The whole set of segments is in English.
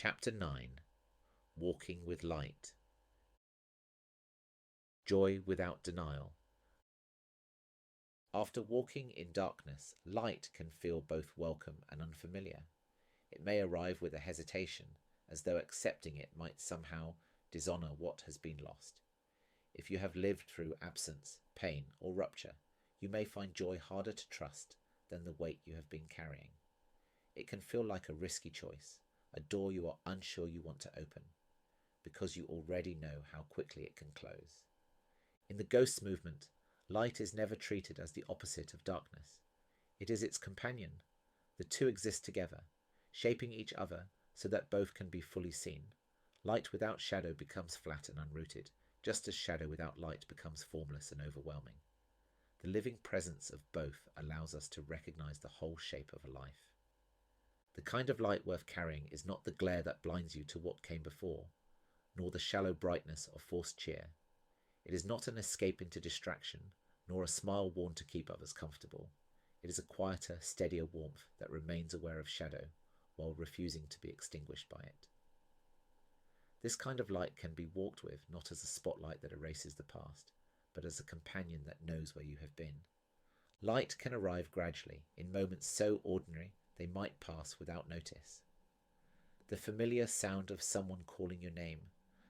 Chapter 9. Walking with Light. Joy without denial. After walking in darkness, light can feel both welcome and unfamiliar. It may arrive with a hesitation, as though accepting it might somehow dishonour what has been lost. If you have lived through absence, pain, or rupture, you may find joy harder to trust than the weight you have been carrying. It can feel like a risky choice, a door you are unsure you want to open, because you already know how quickly it can close. In the Ghosts movement, light is never treated as the opposite of darkness. It is its companion. The two exist together, shaping each other so that both can be fully seen. Light without shadow becomes flat and unrooted, just as shadow without light becomes formless and overwhelming. The living presence of both allows us to recognize the whole shape of a life. The kind of light worth carrying is not the glare that blinds you to what came before, nor the shallow brightness of forced cheer. It is not an escape into distraction, nor a smile worn to keep others comfortable. It is a quieter, steadier warmth that remains aware of shadow, while refusing to be extinguished by it. This kind of light can be walked with not as a spotlight that erases the past, but as a companion that knows where you have been. Light can arrive gradually, in moments so ordinary they might pass without notice. The familiar sound of someone calling your name,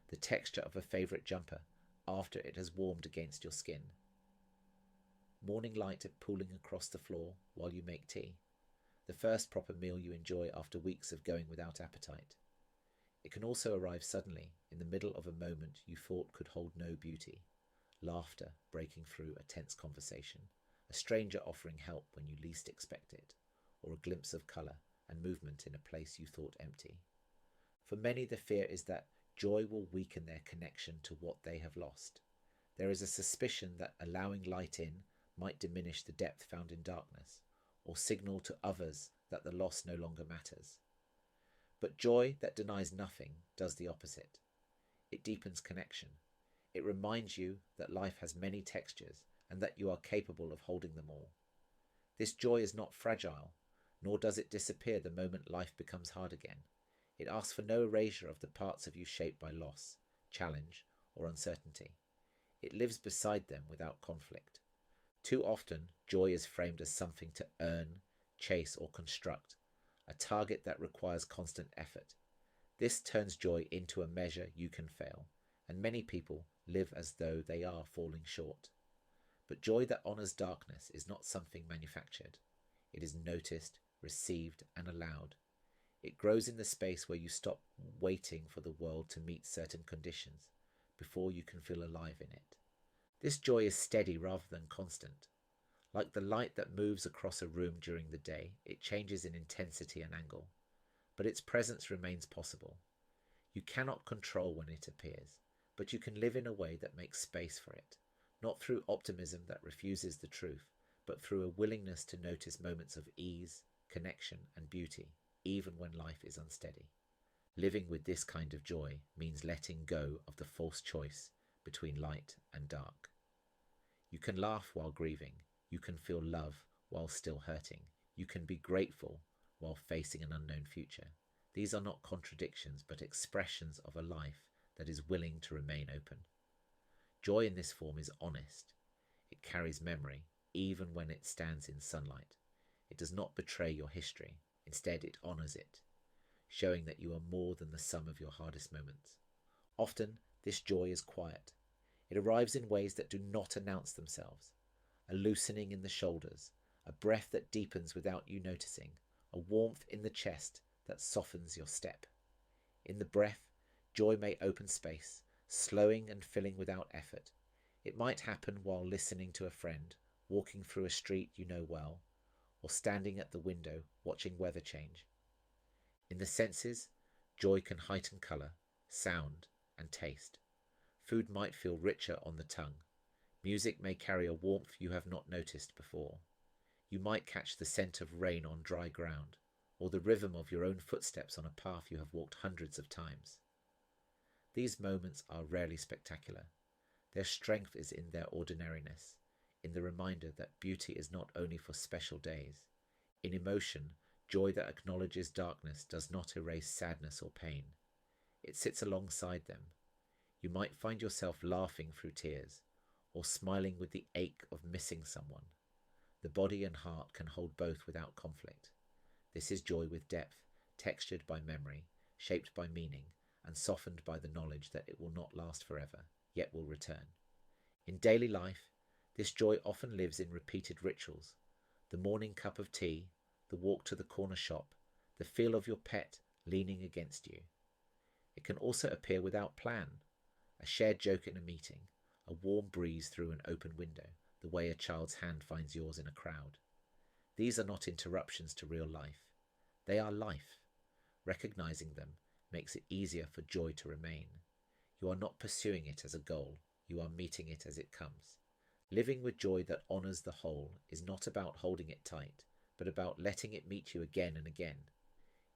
the texture of a favourite jumper after it has warmed against your skin. Morning light pooling across the floor while you make tea, the first proper meal you enjoy after weeks of going without appetite. It can also arrive suddenly, in the middle of a moment you thought could hold no beauty. Laughter breaking through a tense conversation, a stranger offering help when you least expect it, or a glimpse of colour and movement in a place you thought empty. For many, the fear is that joy will weaken their connection to what they have lost. There is a suspicion that allowing light in might diminish the depth found in darkness, or signal to others that the loss no longer matters. But joy that denies nothing does the opposite. It deepens connection. It reminds you that life has many textures and that you are capable of holding them all. This joy is not fragile, nor does it disappear the moment life becomes hard again. It asks for no erasure of the parts of you shaped by loss, challenge, or uncertainty. It lives beside them without conflict. Too often, joy is framed as something to earn, chase, or construct, a target that requires constant effort. This turns joy into a measure you can fail, and many people live as though they are falling short. But joy that honours darkness is not something manufactured. It is noticed, received, and allowed. It grows in the space where you stop waiting for the world to meet certain conditions before you can feel alive in it. This joy is steady rather than constant. Like the light that moves across a room during the day, it changes in intensity and angle, but its presence remains possible. You cannot control when it appears, but you can live in a way that makes space for it, not through optimism that refuses the truth, but through a willingness to notice moments of ease, connection, and beauty, even when life is unsteady. Living with this kind of joy means letting go of the false choice between light and dark. You can laugh while grieving. You can feel love while still hurting. You can be grateful while facing an unknown future. These are not contradictions, but expressions of a life that is willing to remain open. Joy in this form is honest. It carries memory, even when it stands in sunlight. It does not betray your history. Instead, it honours it, showing that you are more than the sum of your hardest moments. Often, this joy is quiet. It arrives in ways that do not announce themselves. A loosening in the shoulders, a breath that deepens without you noticing, a warmth in the chest that softens your step. In the breath, joy may open space, slowing and filling without effort. It might happen while listening to a friend, walking through a street you know well, or standing at the window watching weather change. In the senses, joy can heighten colour, sound, and taste. Food might feel richer on the tongue. Music may carry a warmth you have not noticed before. You might catch the scent of rain on dry ground, or the rhythm of your own footsteps on a path you have walked hundreds of times. These moments are rarely spectacular. Their strength is in their ordinariness, in the reminder that beauty is not only for special days. In emotion, Joy that acknowledges darkness does not erase sadness or pain. It sits alongside them. You might find yourself laughing through tears, or smiling with the ache of missing someone. The body and heart can hold both without conflict. This is joy with depth, textured by memory, shaped by meaning, and softened by the knowledge that it will not last forever, yet will return. In daily life, this joy often lives in repeated rituals: the morning cup of tea, the walk to the corner shop, the feel of your pet leaning against you. It can also appear without plan: a shared joke in a meeting, a warm breeze through an open window, the way a child's hand finds yours in a crowd. These are not interruptions to real life. They are life. Recognizing them makes it easier for joy to remain. You are not pursuing it as a goal, you are meeting it as it comes. Living with joy that honours the whole is not about holding it tight, but about letting it meet you again and again.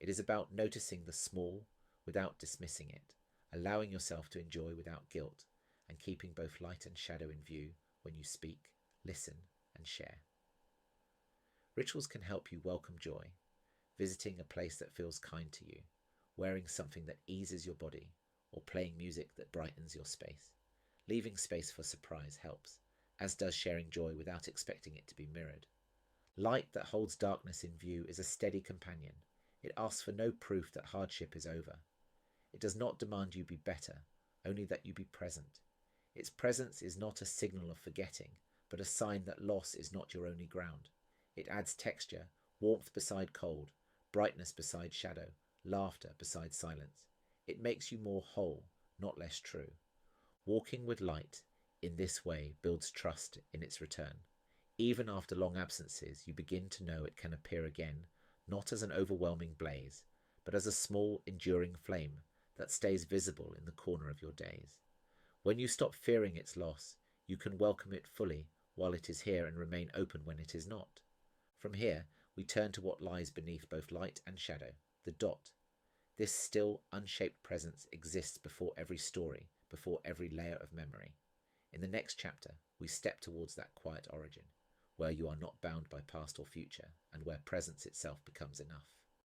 It is about noticing the small without dismissing it, allowing yourself to enjoy without guilt, and keeping both light and shadow in view when you speak, listen, and share. Rituals can help you welcome joy: visiting a place that feels kind to you, wearing something that eases your body, or playing music that brightens your space. Leaving space for surprise helps, as does sharing joy without expecting it to be mirrored. Light that holds darkness in view is a steady companion. It asks for no proof that hardship is over. It does not demand you be better, only that you be present. Its presence is not a signal of forgetting, but a sign that loss is not your only ground. It adds texture, warmth beside cold, brightness beside shadow, laughter beside silence. It makes you more whole, not less true. Walking with light in this way builds trust in its return. Even after long absences, you begin to know it can appear again, not as an overwhelming blaze, but as a small, enduring flame that stays visible in the corner of your days. When you stop fearing its loss, you can welcome it fully while it is here and remain open when it is not. From here, we turn to what lies beneath both light and shadow, the dot. This still, unshaped presence exists before every story, before every layer of memory. In the next chapter, we step towards that quiet origin, where you are not bound by past or future, and where presence itself becomes enough.